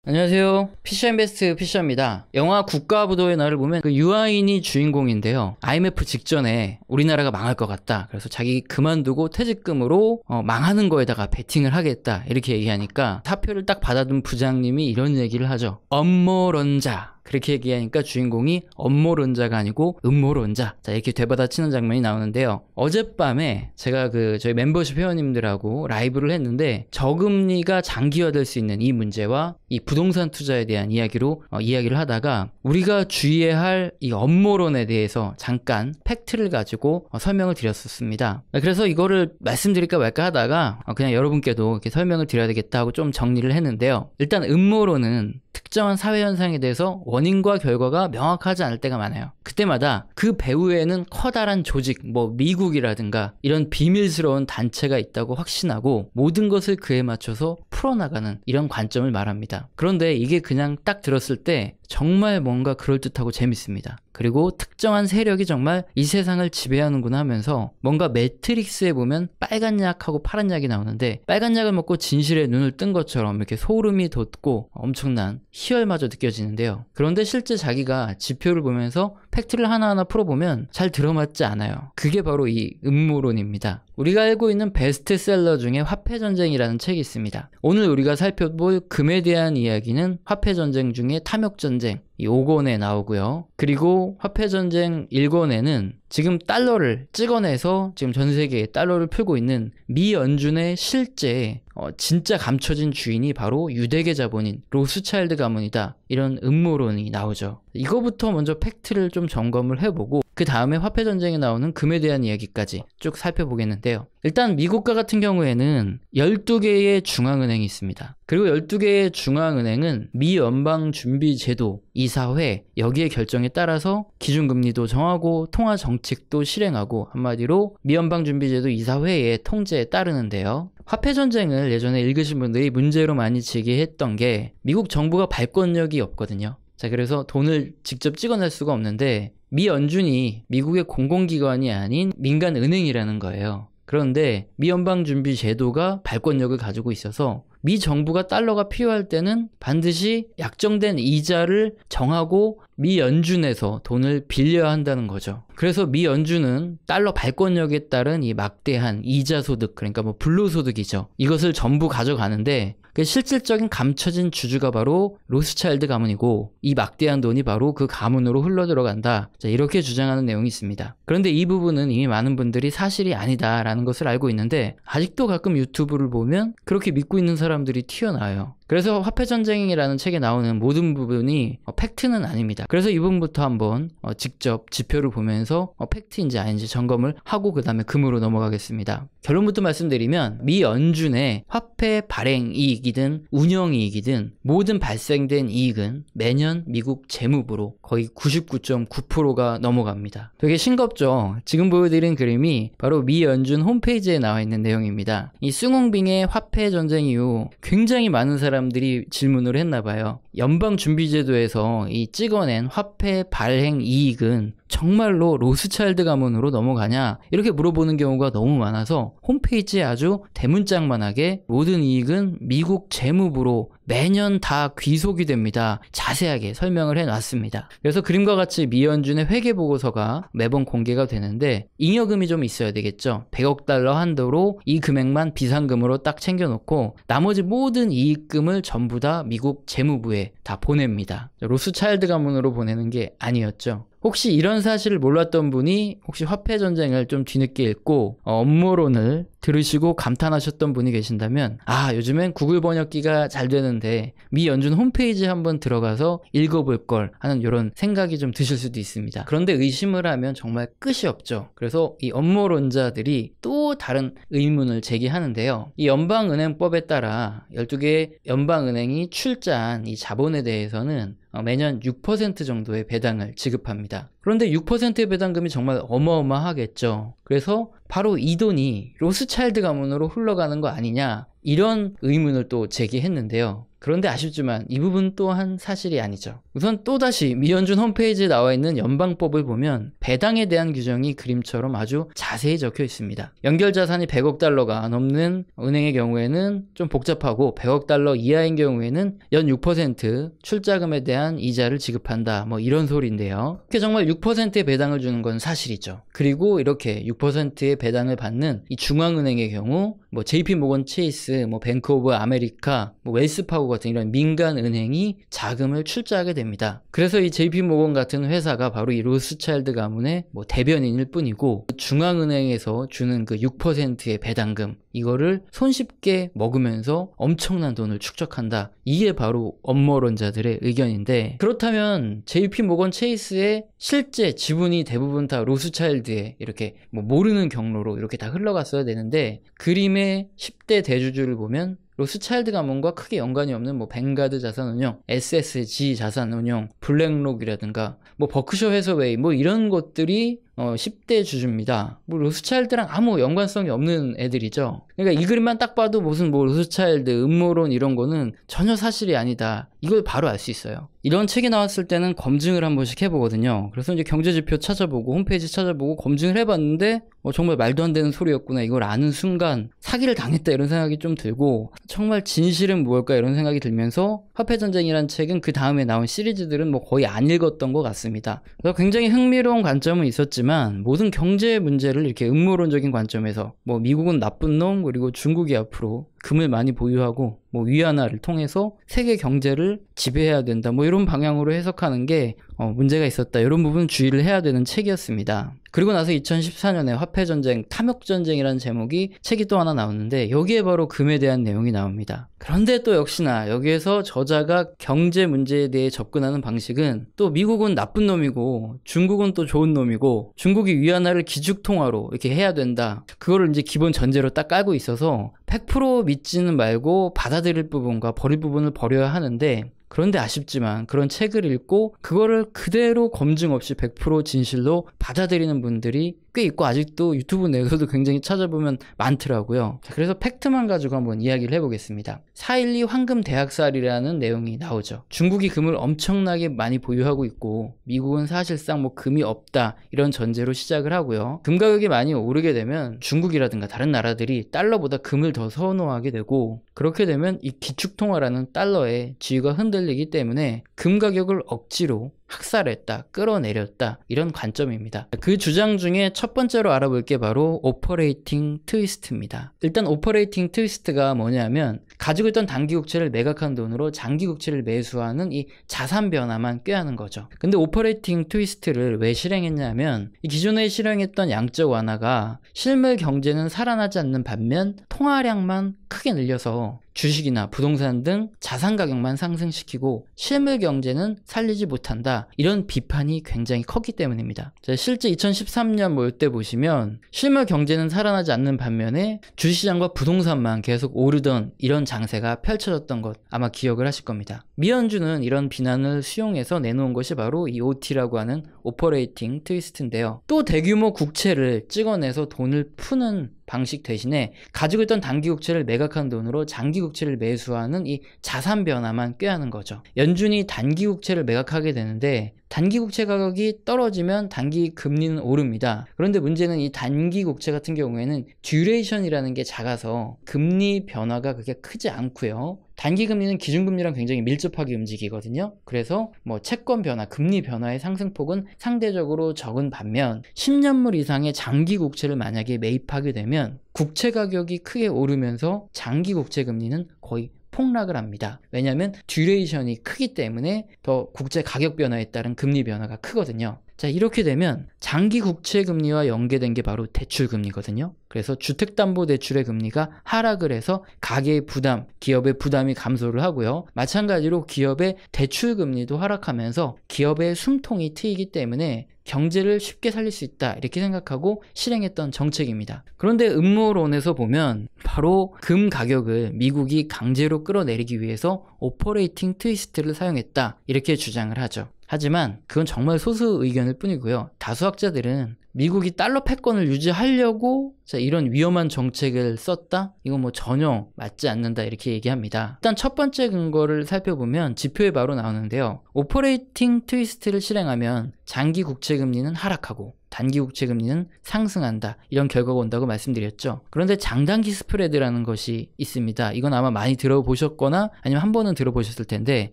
안녕하세요. 피셔앤베스트 피셔입니다. 영화 국가부도의 날을 보면 그 유아인이 주인공인데요. IMF 직전에 우리나라가 망할 것 같다. 그래서 자기 그만두고 퇴직금으로 망하는 거에다가 베팅을 하겠다. 이렇게 얘기하니까 사표를 딱 받아둔 부장님이 이런 얘기를 하죠. 엄모론자. 그렇게 얘기하니까 주인공이 업모론자가 아니고 음모론자. 자, 이렇게 되받아치는 장면이 나오는데요. 어젯밤에 제가 저희 멤버십 회원님들하고 라이브를 했는데 저금리가 장기화될 수 있는 이 문제와 이 부동산 투자에 대한 이야기를 하다가 우리가 주의해야 할 이 업모론에 대해서 잠깐 팩트를 가지고 설명을 드렸었습니다. 그래서 이거를 말씀드릴까 말까 하다가 그냥 여러분께도 이렇게 설명을 드려야 되겠다 하고 좀 정리를 했는데요. 일단 음모론은 특정한 사회현상에 대해서 원인과 결과가 명확하지 않을 때가 많아요. 그때마다 그 배후에는 커다란 조직, 미국이라든가 이런 비밀스러운 단체가 있다고 확신하고 모든 것을 그에 맞춰서 풀어나가는 이런 관점을 말합니다. 그런데 이게 그냥 딱 들었을 때 정말 뭔가 그럴듯하고 재밌습니다. 그리고 특정한 세력이 정말 이 세상을 지배하는구나 하면서 뭔가 매트릭스에 보면 빨간 약하고 파란 약이 나오는데 빨간 약을 먹고 진실에 눈을 뜬 것처럼 이렇게 소름이 돋고 엄청난 희열마저 느껴지는데요. 그런데 실제 자기가 지표를 보면서 팩트를 하나하나 풀어보면 잘 들어맞지 않아요. 그게 바로 이 음모론입니다. 우리가 알고 있는 베스트셀러 중에 화폐전쟁이라는 책이 있습니다. 오늘 우리가 살펴볼 금에 대한 이야기는 화폐전쟁 중에 탐욕전쟁 이 5권에 나오고요. 그리고 화폐전쟁 1권에는 지금 달러를 찍어내서 지금 전 세계에 달러를 풀고 있는 미 연준의 실제 진짜 감춰진 주인이 바로 유대계 자본인 로스차일드 가문이다. 이런 음모론이 나오죠. 이거부터 먼저 팩트를 좀 점검을 해보고 그 다음에 화폐전쟁에 나오는 금에 대한 이야기까지 쭉 살펴보겠는데요. 일단 미국과 같은 경우에는 12개의 중앙은행이 있습니다. 그리고 12개의 중앙은행은 미 연방준비제도 이사회 여기의 결정에 따라서 기준금리도 정하고 통화정책도 실행하고 한마디로 미 연방준비제도 이사회의 통제에 따르는데요. 화폐전쟁을 예전에 읽으신 분들이 문제로 많이 제기했던 게 미국 정부가 발권력이 없거든요. 자, 그래서 돈을 직접 찍어낼 수가 없는데 미 연준이 미국의 공공기관이 아닌 민간은행이라는 거예요. 그런데 미 연방준비제도가 발권력을 가지고 있어서 미 정부가 달러가 필요할 때는 반드시 약정된 이자를 정하고 미 연준에서 돈을 빌려야 한다는 거죠. 그래서 미 연준은 달러 발권력에 따른 이 막대한 이자 소득, 그러니까 불로소득이죠. 이것을 전부 가져가는데 그 실질적인 감춰진 주주가 바로 로스차일드 가문이고 이 막대한 돈이 바로 그 가문으로 흘러들어간다. 자, 이렇게 주장하는 내용이 있습니다. 그런데 이 부분은 이미 많은 분들이 사실이 아니다라는 것을 알고 있는데 아직도 가끔 유튜브를 보면 그렇게 믿고 있는 사람들이 튀어나와요. 그래서 화폐전쟁이라는 책에 나오는 모든 부분이 팩트는 아닙니다. 그래서 이 부분부터 한번 직접 지표를 보면서 팩트인지 아닌지 점검을 하고 그 다음에 금으로 넘어가겠습니다. 결론부터 말씀드리면 미 연준의 화폐 발행 이익이든 운영 이익이든 모든 발생된 이익은 매년 미국 재무부로 거의 99.9%가 넘어갑니다. 되게 싱겁죠? 지금 보여드린 그림이 바로 미 연준 홈페이지에 나와 있는 내용입니다. 이 숭늉빙의 화폐전쟁 이후 굉장히 많은 사람들이 질문을 했나봐요. 연방준비제도에서 이 찍어낸 화폐 발행 이익은 정말로 로스차일드 가문으로 넘어가냐? 이렇게 물어보는 경우가 너무 많아서 홈페이지에 아주 대문짝만하게 모든 이익은 미국 재무부로 매년 다 귀속이 됩니다. 자세하게 설명을 해놨습니다. 그래서 그림과 같이 미 연준의 회계보고서가 매번 공개가 되는데 잉여금이 좀 있어야 되겠죠. 100억 달러 한도로 이 금액만 비상금으로 딱 챙겨놓고 나머지 모든 이익금을 전부 다 미국 재무부에 다 보냅니다. 로스차일드 가문으로 보내는 게 아니었죠. 혹시 이런 사실을 몰랐던 분이 혹시 화폐전쟁을 좀 뒤늦게 읽고 업무론을 들으시고 감탄하셨던 분이 계신다면 요즘엔 구글 번역기가 잘 되는데 미 연준 홈페이지에 한번 들어가서 읽어볼 걸 하는 이런 생각이 좀 드실 수도 있습니다. 그런데 의심을 하면 정말 끝이 없죠. 그래서 이 업무론자들이 또 다른 의문을 제기하는데요. 이 연방은행법에 따라 12개의 연방은행이 출자한 이 자본에 대해서는 매년 6% 정도의 배당을 지급합니다. 그런데 6%의 배당금이 정말 어마어마하겠죠. 그래서 바로 이 돈이 로스차일드 가문으로 흘러가는 거 아니냐 이런 의문을 또 제기했는데요. 그런데 아쉽지만 이 부분 또한 사실이 아니죠. 우선 또다시 미연준 홈페이지에 나와 있는 연방법을 보면 배당에 대한 규정이 그림처럼 아주 자세히 적혀 있습니다. 연결 자산이 100억 달러가 넘는 은행의 경우에는 좀 복잡하고 100억 달러 이하인 경우에는 연 6% 출자금에 대한 이자를 지급한다. 뭐 이런 소리인데요. 이렇게 정말 6%의 배당을 주는 건 사실이죠. 그리고 이렇게 6%의 배당을 받는 이 중앙은행의 경우 뭐 JP 모건 체이스, 뭐 뱅크 오브 아메리카, 뭐 웰스파고 같은 이런 민간 은행이 자금을 출자하게 됩니다. 그래서 이 JP 모건 같은 회사가 바로 이 로스차일드 가문의 뭐 대변인일 뿐이고 중앙은행에서 주는 그 6%의 배당금 이거를 손쉽게 먹으면서 엄청난 돈을 축적한다. 이게 바로 업무론자들의 의견인데 그렇다면 JP 모건 체이스의 실제 지분이 대부분 다 로스차일드에 이렇게 뭐 모르는 경로로 이렇게 다 흘러갔어야 되는데 그림의 10대 대주주를 보면 로스차일드 가문과 크게 연관이 없는 뭐 뱅가드 자산운용, SSG 자산운용, 블랙록이라든가 뭐 버크셔 해서웨이 뭐 이런 것들이 10대 주주입니다. 뭐 로스차일드랑 아무 연관성이 없는 애들이죠. 그러니까 이 그림만 딱 봐도 무슨 뭐 로스차일드 음모론 이런 거는 전혀 사실이 아니다. 이걸 바로 알 수 있어요. 이런 책이 나왔을 때는 검증을 한 번씩 해보거든요. 그래서 이제 경제지표 찾아보고 홈페이지 찾아보고 검증을 해봤는데 정말 말도 안 되는 소리였구나. 이걸 아는 순간 사기를 당했다 이런 생각이 좀 들고 정말 진실은 무엇일까 이런 생각이 들면서 화폐전쟁이란 책은 그 다음에 나온 시리즈들은 뭐 거의 안 읽었던 것 같습니다. 그래서 굉장히 흥미로운 관점은 있었지만 모든 경제 문제를 이렇게 음모론적인 관점에서 뭐 미국은 나쁜 놈 그리고 중국이 앞으로 금을 많이 보유하고 뭐 위안화를 통해서 세계 경제를 지배해야 된다 뭐 이런 방향으로 해석하는 게 문제가 있었다 이런 부분 주의를 해야 되는 책이었습니다. 그리고 나서 2014년에 화폐전쟁, 탐욕전쟁이라는 제목이 책이 또 하나 나오는데 여기에 바로 금에 대한 내용이 나옵니다. 그런데 또 역시나 여기에서 저자가 경제 문제에 대해 접근하는 방식은 또 미국은 나쁜 놈이고 중국은 또 좋은 놈이고 중국이 위안화를 기축통화로 이렇게 해야 된다. 그거를 이제 기본 전제로 딱 깔고 있어서 100% 믿지는 말고 받아들일 부분과 버릴 부분을 버려야 하는데 그런데 아쉽지만 그런 책을 읽고 그거를 그대로 검증 없이 100% 진실로 받아들이는 분들이 꽤 있고 아직도 유튜브 내에서도 굉장히 찾아보면 많더라고요. 그래서 팩트만 가지고 한번 이야기를 해보겠습니다. 4.12 황금 대학살이라는 내용이 나오죠. 중국이 금을 엄청나게 많이 보유하고 있고 미국은 사실상 뭐 금이 없다 이런 전제로 시작을 하고요. 금 가격이 많이 오르게 되면 중국이라든가 다른 나라들이 달러보다 금을 더 선호하게 되고 그렇게 되면 이 기축통화라는 달러의 지위가 흔들리기 때문에 금 가격을 억지로 학살했다, 끌어내렸다 이런 관점입니다. 그 주장 중에 첫 번째로 알아볼 게 바로 오퍼레이팅 트위스트입니다. 일단 오퍼레이팅 트위스트가 뭐냐면 가지고 있던 단기 국채를 매각한 돈으로 장기 국채를 매수하는 이 자산 변화만 꾀하는 거죠. 근데 오퍼레이팅 트위스트를 왜 실행했냐면 이 기존에 실행했던 양적 완화가 실물 경제는 살아나지 않는 반면 통화량만 크게 늘려서 주식이나 부동산 등 자산 가격만 상승시키고 실물 경제는 살리지 못한다. 이런 비판이 굉장히 컸기 때문입니다. 자, 실제 2013년 뭐 이때 보시면 실물 경제는 살아나지 않는 반면에 주식시장과 부동산만 계속 오르던 이런 장세가 펼쳐졌던 것 아마 기억을 하실 겁니다. 미연준은 이런 비난을 수용해서 내놓은 것이 바로 이 OT라고 하는 오퍼레이팅 트위스트인데요. 또 대규모 국채를 찍어내서 돈을 푸는 방식 대신에 가지고 있던 단기 국채를 매각한 돈으로 장기 국채를 매수하는 이 자산 변화만 꾀하는 거죠. 연준이 단기 국채를 매각하게 되는데 단기 국채 가격이 떨어지면 단기 금리는 오릅니다. 그런데 문제는 이 단기 국채 같은 경우에는 듀레이션이라는 게 작아서 금리 변화가 그렇게 크지 않고요. 단기 금리는 기준금리랑 굉장히 밀접하게 움직이거든요. 그래서 뭐 채권 변화, 금리 변화의 상승폭은 상대적으로 적은 반면 10년물 이상의 장기 국채를 만약에 매입하게 되면 국채 가격이 크게 오르면서 장기 국채 금리는 거의 폭락을 합니다. 왜냐하면 듀레이션이 크기 때문에 더 국채 가격 변화에 따른 금리 변화가 크거든요. 자, 이렇게 되면 장기 국채 금리와 연계된 게 바로 대출 금리거든요. 그래서 주택담보대출의 금리가 하락을 해서 가계의 부담, 기업의 부담이 감소를 하고요. 마찬가지로 기업의 대출 금리도 하락하면서 기업의 숨통이 트이기 때문에 경제를 쉽게 살릴 수 있다 이렇게 생각하고 실행했던 정책입니다. 그런데 음모론에서 보면 바로 금 가격을 미국이 강제로 끌어내리기 위해서 오퍼레이팅 트위스트를 사용했다 이렇게 주장을 하죠. 하지만 그건 정말 소수 의견일 뿐이고요. 다수 학자들은 미국이 달러 패권을 유지하려고 이런 위험한 정책을 썼다? 이건 뭐 전혀 맞지 않는다 이렇게 얘기합니다. 일단 첫 번째 근거를 살펴보면 지표에 바로 나오는데요. 오퍼레이팅 트위스트를 실행하면 장기 국채금리는 하락하고 단기 국채금리는 상승한다. 이런 결과가 온다고 말씀드렸죠. 그런데 장단기 스프레드라는 것이 있습니다. 이건 아마 많이 들어보셨거나 아니면 한 번은 들어보셨을 텐데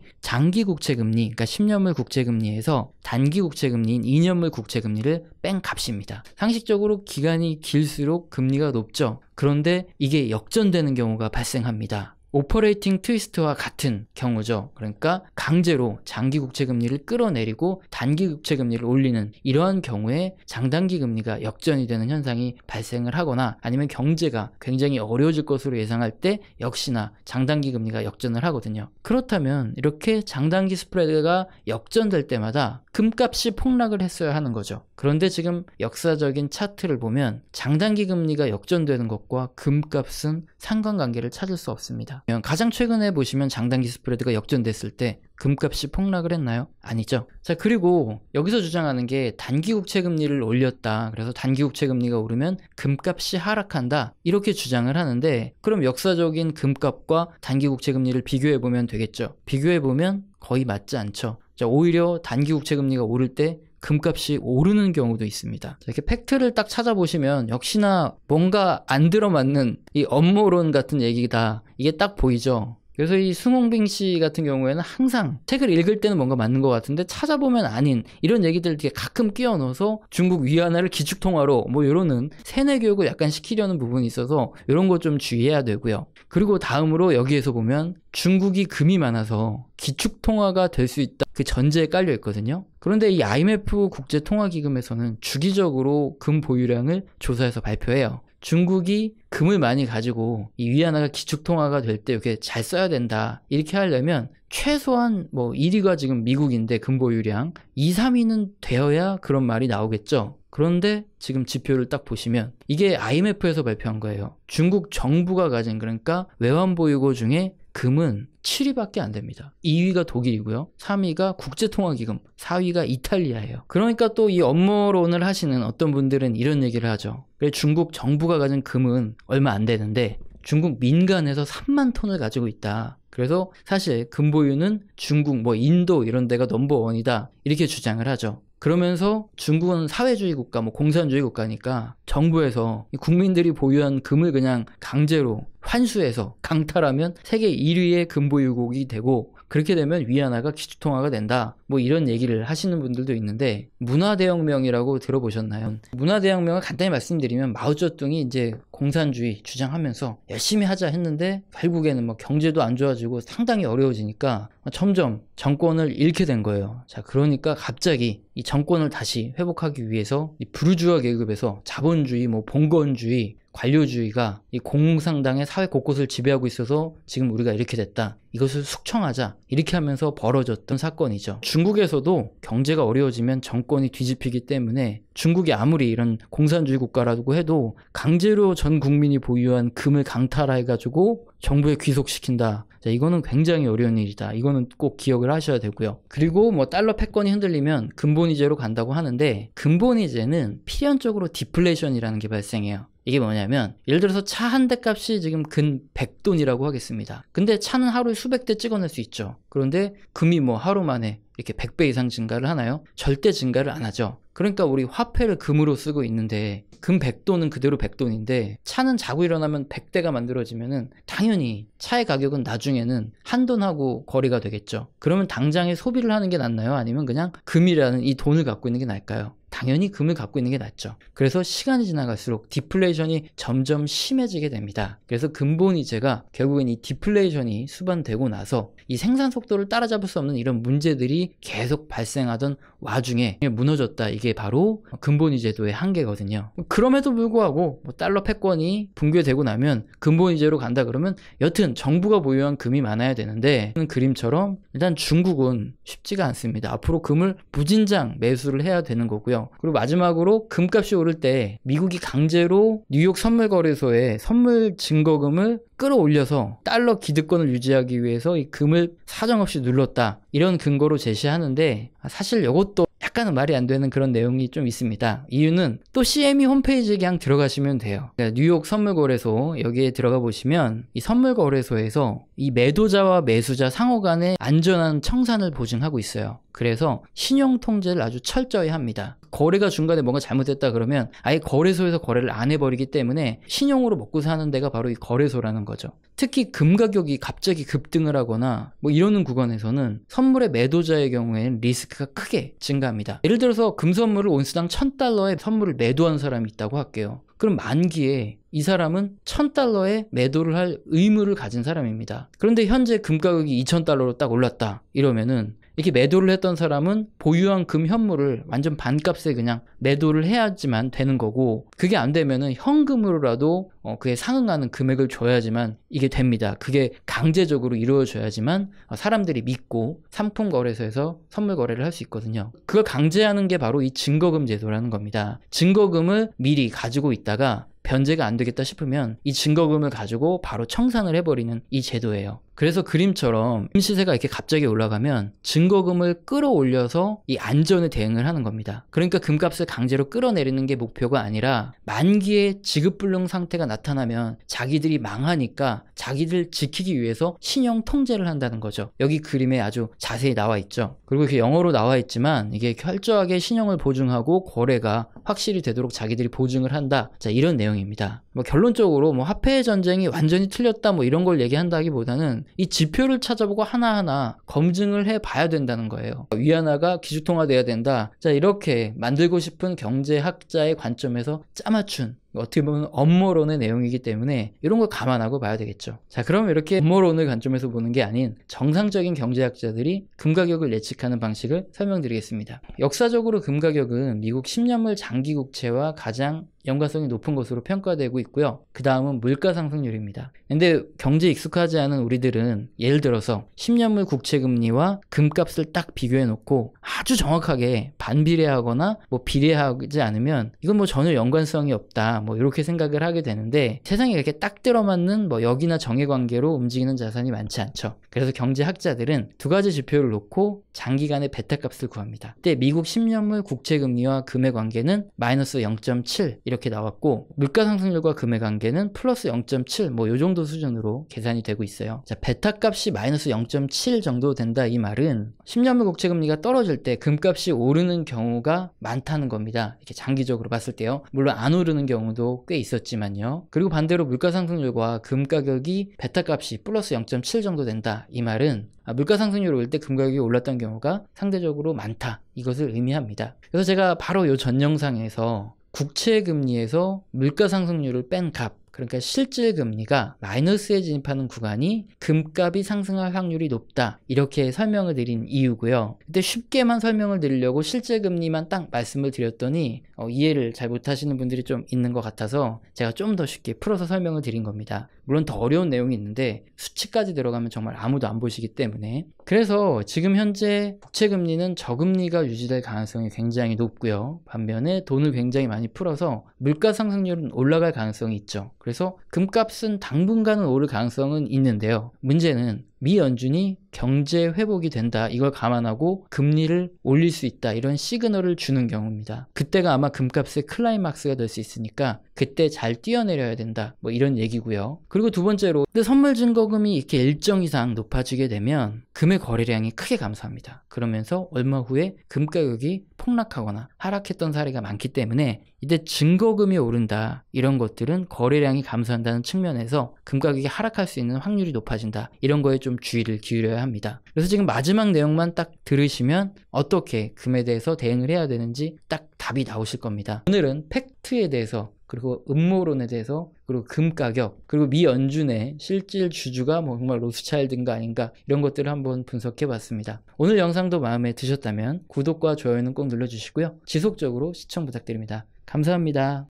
장기 국채금리, 그러니까 10년물 국채금리에서 단기 국채금리인 2년물 국채금리를 뺀 값입니다. 상식적으로 기간이 길수록 금리가 높죠. 그런데 이게 역전되는 경우가 발생합니다. 오퍼레이팅 트위스트와 같은 경우죠. 그러니까 강제로 장기 국채 금리를 끌어내리고 단기 국채 금리를 올리는 이러한 경우에 장단기 금리가 역전이 되는 현상이 발생을 하거나 아니면 경제가 굉장히 어려워질 것으로 예상할 때 역시나 장단기 금리가 역전을 하거든요. 그렇다면 이렇게 장단기 스프레드가 역전될 때마다 금값이 폭락을 했어야 하는 거죠. 그런데 지금 역사적인 차트를 보면 장단기 금리가 역전되는 것과 금값은 상관관계를 찾을 수 없습니다. 가장 최근에 보시면 장단기 스프레드가 역전됐을 때 금값이 폭락을 했나요? 아니죠. 자, 그리고 여기서 주장하는 게 단기 국채 금리를 올렸다. 그래서 단기 국채 금리가 오르면 금값이 하락한다. 이렇게 주장을 하는데 그럼 역사적인 금값과 단기 국채 금리를 비교해 보면 되겠죠. 비교해 보면 거의 맞지 않죠. 자, 오히려 단기 국채 금리가 오를 때 금값이 오르는 경우도 있습니다. 이렇게 팩트를 딱 찾아보시면 역시나 뭔가 안 들어맞는 이 업무론 같은 얘기다. 이게 딱 보이죠. 그래서 이 승홍빙 씨 같은 경우에는 항상 책을 읽을 때는 뭔가 맞는 것 같은데 찾아보면 아닌 이런 얘기들 되게 가끔 끼워 넣어서 중국 위안화를 기축통화로 뭐 이러는 세뇌 교육을 약간 시키려는 부분이 있어서 이런 거 좀 주의해야 되고요. 그리고 다음으로 여기에서 보면 중국이 금이 많아서 기축통화가 될 수 있다. 그 전제에 깔려 있거든요. 그런데 이 IMF 국제통화기금에서는 주기적으로 금 보유량을 조사해서 발표해요. 중국이 금을 많이 가지고 이 위안화가 기축통화가 될 때 이렇게 잘 써야 된다. 이렇게 하려면 최소한 뭐 1위가 지금 미국인데 금 보유량 2, 3위는 되어야 그런 말이 나오겠죠. 그런데 지금 지표를 딱 보시면 이게 IMF에서 발표한 거예요. 중국 정부가 가진 그러니까 외환보유고 중에 금은 7위밖에 안 됩니다. 2위가 독일이고요. 3위가 국제통화기금, 4위가 이탈리아예요. 그러니까 또 이 업무론을 하시는 어떤 분들은 이런 얘기를 하죠. 그래, 중국 정부가 가진 금은 얼마 안 되는데 중국 민간에서 3만 톤을 가지고 있다. 그래서 사실 금 보유는 중국, 뭐 인도 이런 데가 넘버원이다. 이렇게 주장을 하죠. 그러면서 중국은 사회주의 국가, 뭐 공산주의 국가니까 정부에서 국민들이 보유한 금을 그냥 강제로 환수해서 강탈하면 세계 1위의 금 보유국이 되고 그렇게 되면 위안화가 기축통화가 된다. 뭐 이런 얘기를 하시는 분들도 있는데 문화대혁명이라고 들어보셨나요? 문화대혁명을 간단히 말씀드리면 마오쩌둥이 이제 공산주의 주장하면서 열심히 하자 했는데 결국에는 뭐 경제도 안 좋아지고 상당히 어려워지니까 점점 정권을 잃게 된 거예요. 자, 그러니까 갑자기 이 정권을 다시 회복하기 위해서 이 부르주아 계급에서 자본주의, 뭐 봉건주의, 관료주의가 이 공상당의 사회 곳곳을 지배하고 있어서 지금 우리가 이렇게 됐다. 이것을 숙청하자. 이렇게 하면서 벌어졌던 사건이죠. 중국에서도 경제가 어려워지면 정권이 뒤집히기 때문에 중국이 아무리 이런 공산주의 국가라고 해도 강제로 전 국민이 보유한 금을 강탈해가지고 정부에 귀속시킨다. 자, 이거는 굉장히 어려운 일이다. 이거는 꼭 기억을 하셔야 되고요. 그리고 뭐 달러 패권이 흔들리면 근본이제로 간다고 하는데 근본이제는 필연적으로 디플레이션이라는 게 발생해요. 이게 뭐냐면 예를 들어서 차 한 대 값이 지금 근 100돈이라고 하겠습니다. 근데 차는 하루에 수백 대 찍어낼 수 있죠. 그런데 금이 뭐 하루 만에 이렇게 100배 이상 증가를 하나요? 절대 증가를 안 하죠. 그러니까 우리 화폐를 금으로 쓰고 있는데 금 100돈은 그대로 100돈인데 차는 자고 일어나면 100대가 만들어지면은 당연히 차의 가격은 나중에는 한돈하고 거래가 되겠죠. 그러면 당장에 소비를 하는 게 낫나요? 아니면 그냥 금이라는 이 돈을 갖고 있는 게 나을까요? 당연히 금을 갖고 있는 게 낫죠. 그래서 시간이 지나갈수록 디플레이션이 점점 심해지게 됩니다. 그래서 근본이제가 결국엔 이 디플레이션이 수반되고 나서 이 생산 속도를 따라잡을 수 없는 이런 문제들이 계속 발생하던 와중에 무너졌다. 이게 바로 근본이제도의 한계거든요. 그럼에도 불구하고 뭐 달러 패권이 붕괴되고 나면 근본이제로 간다 그러면 여튼 정부가 보유한 금이 많아야 되는데 그림처럼 일단 중국은 쉽지가 않습니다. 앞으로 금을 무진장 매수를 해야 되는 거고요. 그리고 마지막으로 금값이 오를 때 미국이 강제로 뉴욕 선물거래소에 선물 증거금을 끌어올려서 달러 기득권을 유지하기 위해서 이 금을 사정없이 눌렀다. 이런 근거로 제시하는데 사실 이것도 약간은 말이 안 되는 그런 내용이 좀 있습니다. 이유는 또 CME 홈페이지에 그냥 들어가시면 돼요. 그러니까 뉴욕 선물거래소 여기에 들어가 보시면 이 선물거래소에서 이 매도자와 매수자 상호 간의 안전한 청산을 보증하고 있어요. 그래서 신용 통제를 아주 철저히 합니다. 거래가 중간에 뭔가 잘못됐다 그러면 아예 거래소에서 거래를 안 해버리기 때문에 신용으로 먹고 사는 데가 바로 이 거래소라는 거죠. 특히 금 가격이 갑자기 급등을 하거나 뭐 이러는 구간에서는 선물의 매도자의 경우에는 리스크가 크게 증가합니다. 예를 들어서 금 선물을 온스당 $1,000에 선물을 매도한 사람이 있다고 할게요. 그럼 만기에 이 사람은 $1,000에 매도를 할 의무를 가진 사람입니다. 그런데 현재 금 가격이 $2,000로 딱 올랐다 이러면은 이렇게 매도를 했던 사람은 보유한 금 현물을 완전 반값에 그냥 매도를 해야지만 되는 거고, 그게 안 되면은 현금으로라도 그에 상응하는 금액을 줘야지만 이게 됩니다. 그게 강제적으로 이루어져야지만 사람들이 믿고 상품 거래소에서 선물 거래를 할 수 있거든요. 그걸 강제하는 게 바로 이 증거금 제도라는 겁니다. 증거금을 미리 가지고 있다가 변제가 안 되겠다 싶으면 이 증거금을 가지고 바로 청산을 해버리는 이 제도예요. 그래서 그림처럼 금 시세가 이렇게 갑자기 올라가면 증거금을 끌어올려서 이 안전에 대응을 하는 겁니다. 그러니까 금값을 강제로 끌어내리는 게 목표가 아니라 만기에 지급불능 상태가 나타나면 자기들이 망하니까 자기들 지키기 위해서 신용 통제를 한다는 거죠. 여기 그림에 아주 자세히 나와 있죠. 그리고 이렇게 영어로 나와 있지만 이게 철저하게 신용을 보증하고 거래가 확실히 되도록 자기들이 보증을 한다. 자, 이런 내용입니다. 뭐 결론적으로 뭐 화폐의 전쟁이 완전히 틀렸다 뭐 이런 걸 얘기한다기보다는 이 지표를 찾아보고 하나하나 검증을 해봐야 된다는 거예요. 위안화가 기주통화돼야 된다. 자, 이렇게 만들고 싶은 경제학자의 관점에서 짜맞춘 어떻게 보면 업무론의 내용이기 때문에 이런 걸 감안하고 봐야 되겠죠. 자, 그럼 이렇게 업무론의 관점에서 보는 게 아닌 정상적인 경제학자들이 금 가격을 예측하는 방식을 설명드리겠습니다. 역사적으로 금 가격은 미국 10년물 장기 국채와 가장 연관성이 높은 것으로 평가되고 있고요. 그 다음은 물가 상승률입니다. 근데 경제에 익숙하지 않은 우리들은 예를 들어서 10년물 국채 금리와 금값을 딱 비교해 놓고 아주 정확하게 반비례하거나 뭐 비례하지 않으면 이건 뭐 전혀 연관성이 없다 뭐 이렇게 생각을 하게 되는데, 세상에 이렇게 딱 들어맞는 뭐 역이나 정의 관계로 움직이는 자산이 많지 않죠. 그래서 경제학자들은 두 가지 지표를 놓고 장기간의 베타 값을 구합니다. 그때 미국 10년물 국채 금리와 금의 관계는 마이너스 0.7 이렇게 나왔고, 물가 상승률과 금의 관계는 플러스 0.7 뭐 요 정도 수준으로 계산이 되고 있어요. 자, 베타 값이 마이너스 0.7 정도 된다 이 말은 10년물 국채 금리가 떨어질 때 금값이 오르는 경우가 많다는 겁니다. 이렇게 장기적으로 봤을 때요. 물론 안 오르는 경우도 꽤 있었지만요. 그리고 반대로 물가 상승률과 금 가격이 베타 값이 플러스 0.7 정도 된다 이 말은 물가 상승률이 올 때 금 가격이 올랐던 경우가 상대적으로 많다 이것을 의미합니다. 그래서 제가 바로 이 전 영상에서 국채 금리에서 물가 상승률을 뺀 값, 그러니까 실질 금리가 마이너스에 진입하는 구간이 금값이 상승할 확률이 높다 이렇게 설명을 드린 이유고요. 근데 쉽게만 설명을 드리려고 실질 금리만 딱 말씀을 드렸더니 이해를 잘 못하시는 분들이 좀 있는 것 같아서 제가 좀 더 쉽게 풀어서 설명을 드린 겁니다. 물론 더 어려운 내용이 있는데 수치까지 들어가면 정말 아무도 안 보시기 때문에. 그래서 지금 현재 국채 금리는 저금리가 유지될 가능성이 굉장히 높고요. 반면에 돈을 굉장히 많이 풀어서 물가 상승률은 올라갈 가능성이 있죠. 그래서 금값은 당분간은 오를 가능성은 있는데요. 문제는 미 연준이 경제 회복이 된다 이걸 감안하고 금리를 올릴 수 있다 이런 시그널을 주는 경우입니다. 그때가 아마 금값의 클라이막스가 될 수 있으니까 그때 잘 뛰어내려야 된다 뭐 이런 얘기고요. 그리고 두 번째로, 근데 선물 증거금이 이렇게 일정 이상 높아지게 되면 금의 거래량이 크게 감소합니다. 그러면서 얼마 후에 금 가격이 폭락하거나 하락했던 사례가 많기 때문에 이때 증거금이 오른다 이런 것들은 거래량이 감소한다는 측면에서 금 가격이 하락할 수 있는 확률이 높아진다 이런 거에 좀 주의를 기울여야 합니다. 그래서 지금 마지막 내용만 딱 들으시면 어떻게 금에 대해서 대응을 해야 되는지 딱 답이 나오실 겁니다. 오늘은 팩트에 대해서, 그리고 음모론에 대해서, 그리고 금 가격, 그리고 미 연준의 실질 주주가 뭐 정말 로스차일드인가 아닌가 이런 것들을 한번 분석해 봤습니다. 오늘 영상도 마음에 드셨다면 구독과 좋아요는 꼭 눌러주시고요. 지속적으로 시청 부탁드립니다. 감사합니다.